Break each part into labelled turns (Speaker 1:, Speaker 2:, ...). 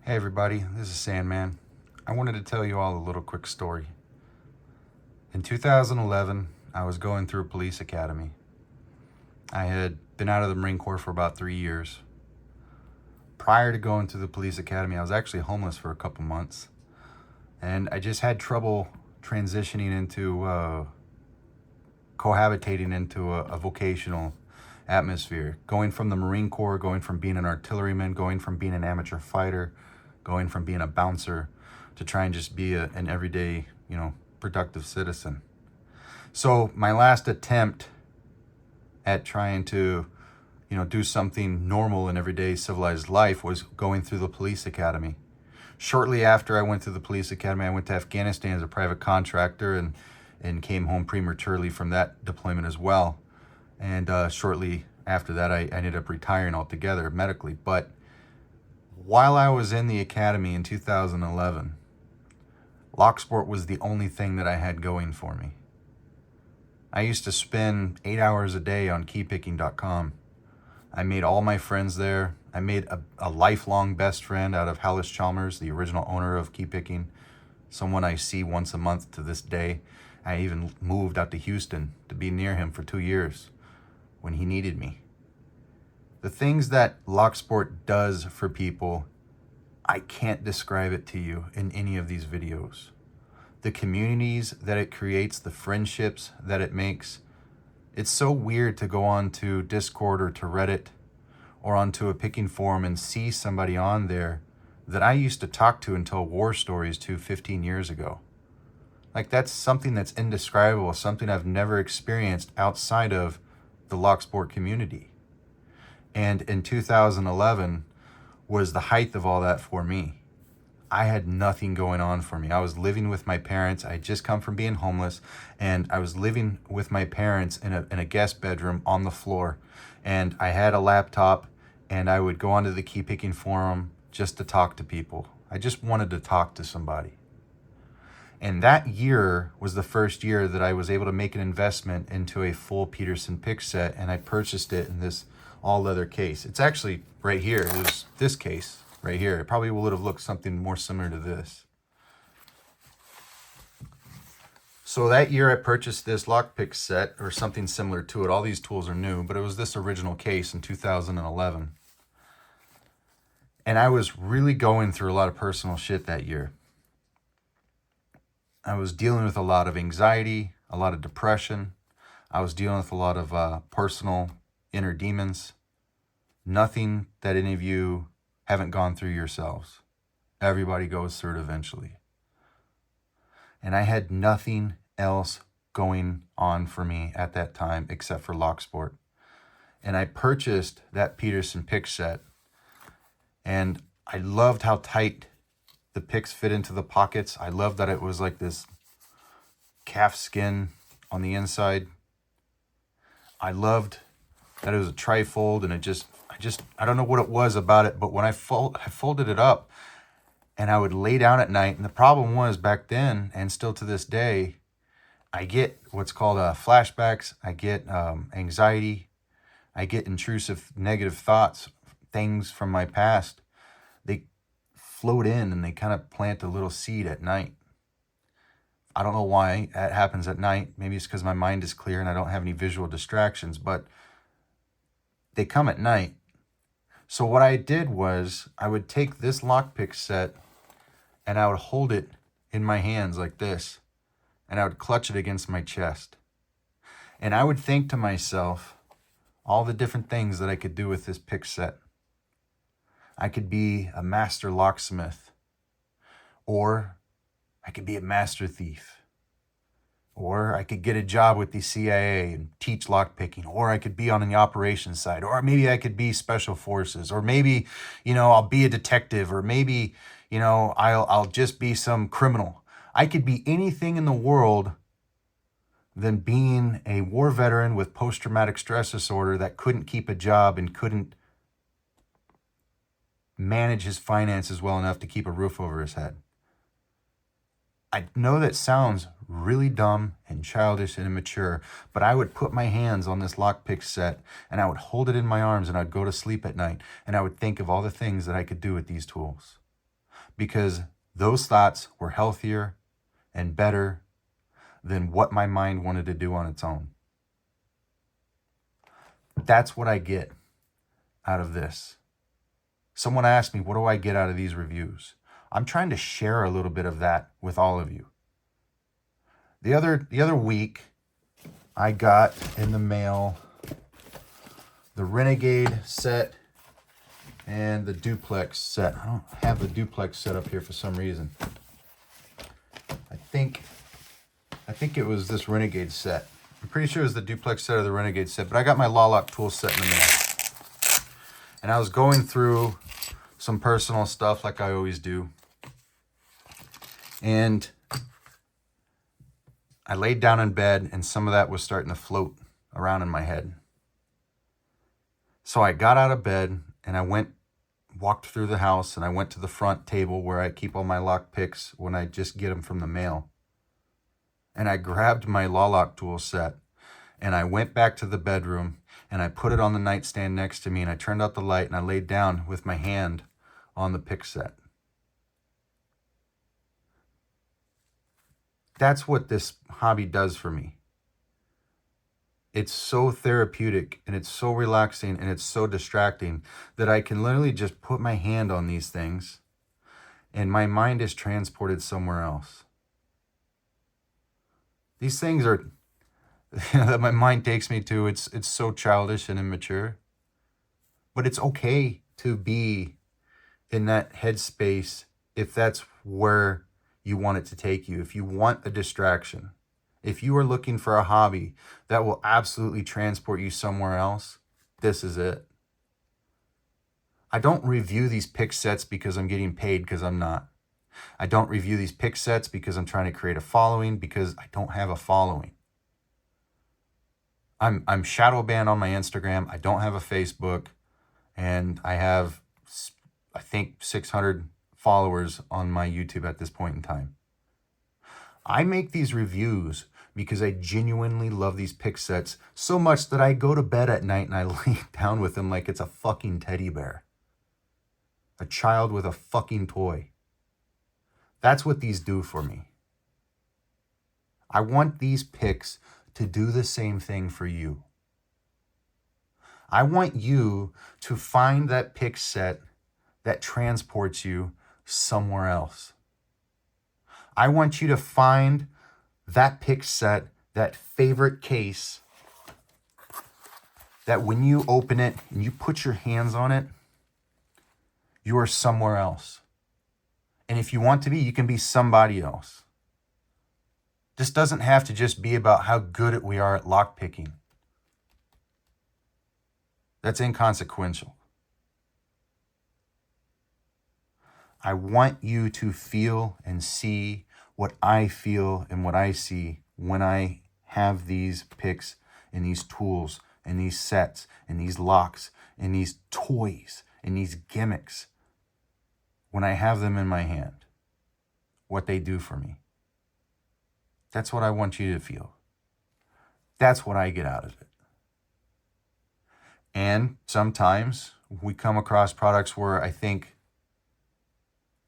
Speaker 1: Hey everybody, this is Sandman. I wanted to tell you all a little quick story. In 2011, I was going through police academy. I had been out of the Marine Corps for about 3 years. Prior to going to the police academy, I was actually homeless for a couple months. And I just had trouble transitioning into, cohabitating into a vocational atmosphere. Going from the Marine Corps, going from being an artilleryman, going from being an amateur fighter, going from being a bouncer to try and just be an everyday, productive citizen. So my last attempt at trying to, do something normal in everyday civilized life was going through the police academy. Shortly after I went through the police academy, I went to Afghanistan as a private contractor and came home prematurely from that deployment as well. And shortly after that, I ended up retiring altogether medically. But while I was in the academy in 2011, locksport was the only thing that I had going for me. I used to spend 8 hours a day on keypicking.com. I made all my friends there. I made a lifelong best friend out of Hallis Chalmers, the original owner of Keypicking, someone I see once a month to this day. I even moved out to Houston to be near him for 2 years when he needed me. The things that locksport does for people, I can't describe it to you in any of these videos. The communities that it creates, the friendships that it makes. It's so weird to go on to Discord or to Reddit or onto a picking forum and see somebody on there that I used to talk to and tell war stories to 15 years ago. Like, that's something that's indescribable, something I've never experienced outside of the locksport community. And in 2011 was the height of all that for me. I had nothing going on for me. I was living with my parents. I had just come from being homeless, and I was living with my parents in a guest bedroom on the floor. And I had a laptop, and I would go onto the key picking forum just to talk to people. I just wanted to talk to somebody. And that year was the first year that I was able to make an investment into a full Peterson pick set, and I purchased it in this all leather case. It's actually right here. It was this case right here. It probably would have looked something more similar to this. So that year I purchased this lockpick set or something similar to it. All these tools are new, but it was this original case in 2011. And I was really going through a lot of personal shit that year. I was dealing with a lot of anxiety, a lot of depression. I was dealing with a lot of personal inner demons. Nothing that any of you haven't gone through yourselves. Everybody goes through it eventually. And I had nothing else going on for me at that time except for locksport. And I purchased that Peterson pick set. And I loved how tight the picks fit into the pockets. I loved that it was like this calf skin on the inside. I loved that it was a trifold, and I don't know what it was about it, but when I folded it up and I would lay down at night, and the problem was back then, and still to this day, I get what's called flashbacks, I get anxiety, I get intrusive negative thoughts, things from my past. They float in and they kind of plant a little seed at night. I don't know why that happens at night. Maybe it's because my mind is clear and I don't have any visual distractions, but they come at night. So what I did was I would take this lockpick set and I would hold it in my hands like this, and I would clutch it against my chest. And I would think to myself all the different things that I could do with this pick set. I could be a master locksmith, or I could be a master thief, or I could get a job with the CIA and teach lockpicking, or I could be on the operations side, or maybe I could be special forces, or maybe, I'll be a detective, or maybe, I'll just be some criminal. I could be anything in the world than being a war veteran with post-traumatic stress disorder that couldn't keep a job and couldn't manage his finances well enough to keep a roof over his head. I know that sounds really dumb and childish and immature, but I would put my hands on this lockpick set and I would hold it in my arms and I'd go to sleep at night and I would think of all the things that I could do with these tools. because those thoughts were healthier and better than what my mind wanted to do on its own. That's what I get out of this. Someone asked me, what do I get out of these reviews? I'm trying to share a little bit of that with all of you. The other week, I got in the mail the Renegade set and the duplex set. I don't have the duplex set up here for some reason. I think it was this Renegade set. I'm pretty sure it was the duplex set or the Renegade set, but I got my Law Lock tool set in the mail. And I was going through some personal stuff like I always do. And I laid down in bed and some of that was starting to float around in my head. So I got out of bed and I walked through the house and I went to the front table where I keep all my lock picks when I just get them from the mail. And I grabbed my Law Lock tool set and I went back to the bedroom and I put it on the nightstand next to me and I turned out the light and I laid down with my hand on the pick set. That's what this hobby does for me. It's so therapeutic and it's so relaxing and it's so distracting that I can literally just put my hand on these things and my mind is transported somewhere else. These things are that my mind takes me to, it's so childish and immature. But it's okay to be in that headspace if that's where you want it to take you. If you want a distraction, if you are looking for a hobby that will absolutely transport you somewhere else, this is it. I don't review these pick sets because I'm getting paid, because I'm not. I don't review these pick sets because I'm trying to create a following, because I don't have a following. I'm shadow banned on my Instagram. I don't have a Facebook, and I have, I think, 600 followers on my YouTube at this point in time. I make these reviews because I genuinely love these pick sets so much that I go to bed at night and I lay down with them like it's a fucking teddy bear. A child with a fucking toy. That's what these do for me. I want these picks to do the same thing for you. I want you to find that pick set that transports you somewhere else. I want you to find that pick set, that favorite case, that when you open it and you put your hands on it, you are somewhere else. And if you want to be, you can be somebody else. This doesn't have to just be about how good we are at lockpicking. That's inconsequential. I want you to feel and see what I feel and what I see when I have these picks and these tools and these sets and these locks and these toys and these gimmicks. When I have them in my hand, what they do for me. That's what I want you to feel. That's what I get out of it. And sometimes we come across products where I think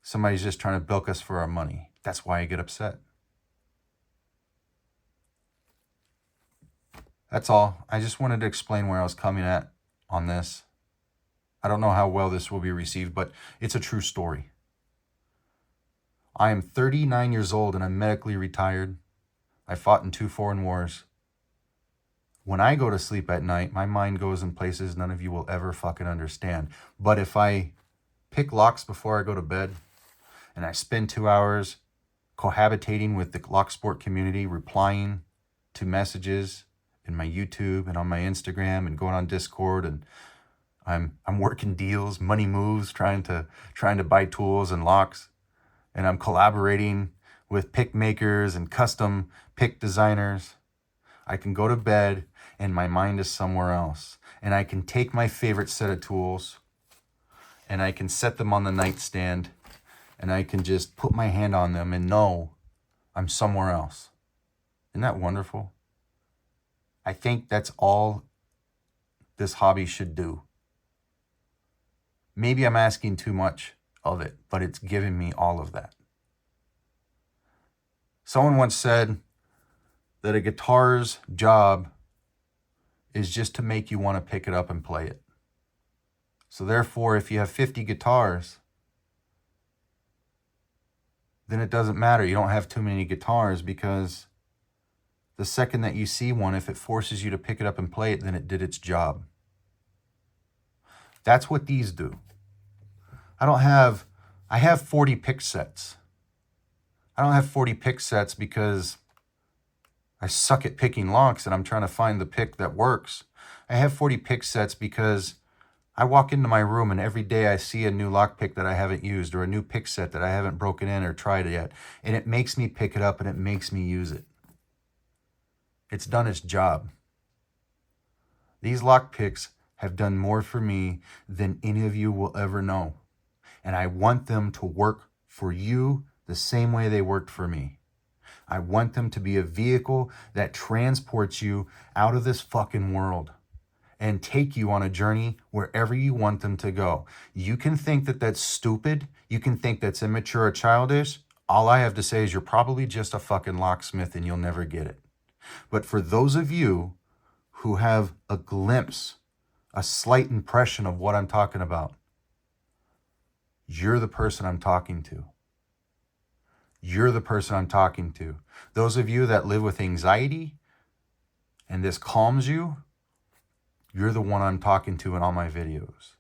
Speaker 1: somebody's just trying to bilk us for our money. That's why I get upset. That's all. I just wanted to explain where I was coming at on this. I don't know how well this will be received, but it's a true story. I am 39 years old and I'm medically retired. I fought in 2 foreign wars. When I go to sleep at night, my mind goes in places none of you will ever fucking understand. But if I pick locks before I go to bed and I spend 2 hours cohabitating with the locksport community, replying to messages in my YouTube and on my Instagram and going on Discord, and I'm working deals, money moves, trying to buy tools and locks, and I'm collaborating with pick makers and custom pick designers. I can go to bed and my mind is somewhere else, and I can take my favorite set of tools and I can set them on the nightstand and I can just put my hand on them and know I'm somewhere else. Isn't that wonderful? I think that's all this hobby should do. Maybe I'm asking too much of it, but it's given me all of that. Someone once said that a guitar's job is just to make you want to pick it up and play it. So therefore, if you have 50 guitars, then it doesn't matter. You don't have too many guitars, because the second that you see one, if it forces you to pick it up and play it, then it did its job. That's what these do. I have 40 pick sets. I don't have 40 pick sets because I suck at picking locks and I'm trying to find the pick that works. I have 40 pick sets because I walk into my room and every day I see a new lockpick that I haven't used, or a new pick set that I haven't broken in or tried yet. And it makes me pick it up and it makes me use it. It's done its job. These lockpicks have done more for me than any of you will ever know. And I want them to work for you the same way they worked for me. I want them to be a vehicle that transports you out of this fucking world and take you on a journey wherever you want them to go. You can think that that's stupid. You can think that's immature or childish. All I have to say is you're probably just a fucking locksmith and you'll never get it. But for those of you who have a glimpse, a slight impression of what I'm talking about, you're the person I'm talking to. You're the person I'm talking to. Those of you that live with anxiety and this calms you, you're the one I'm talking to in all my videos.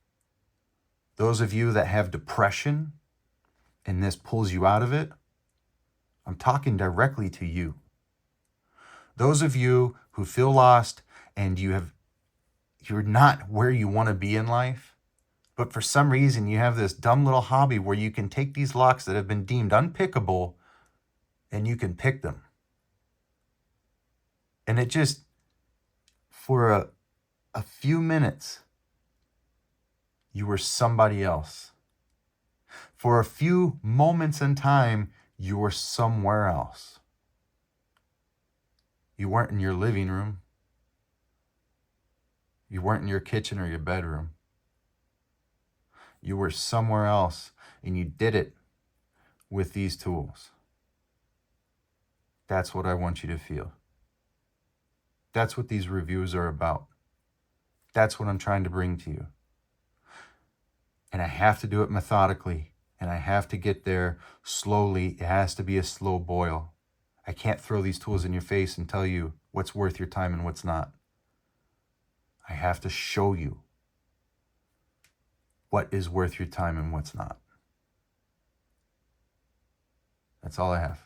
Speaker 1: Those of you that have depression and this pulls you out of it, I'm talking directly to you. Those of you who feel lost and you're not where you want to be in life, but for some reason you have this dumb little hobby where you can take these locks that have been deemed unpickable and you can pick them. And it just, for a few minutes, you were somebody else. For a few moments in time, you were somewhere else. You weren't in your living room. You weren't in your kitchen or your bedroom. You were somewhere else, and you did it with these tools. That's what I want you to feel. That's what these reviews are about. That's what I'm trying to bring to you. And I have to do it methodically, and I have to get there slowly. It has to be a slow boil. I can't throw these tools in your face and tell you what's worth your time and what's not. I have to show you what is worth your time and what's not. That's all I have.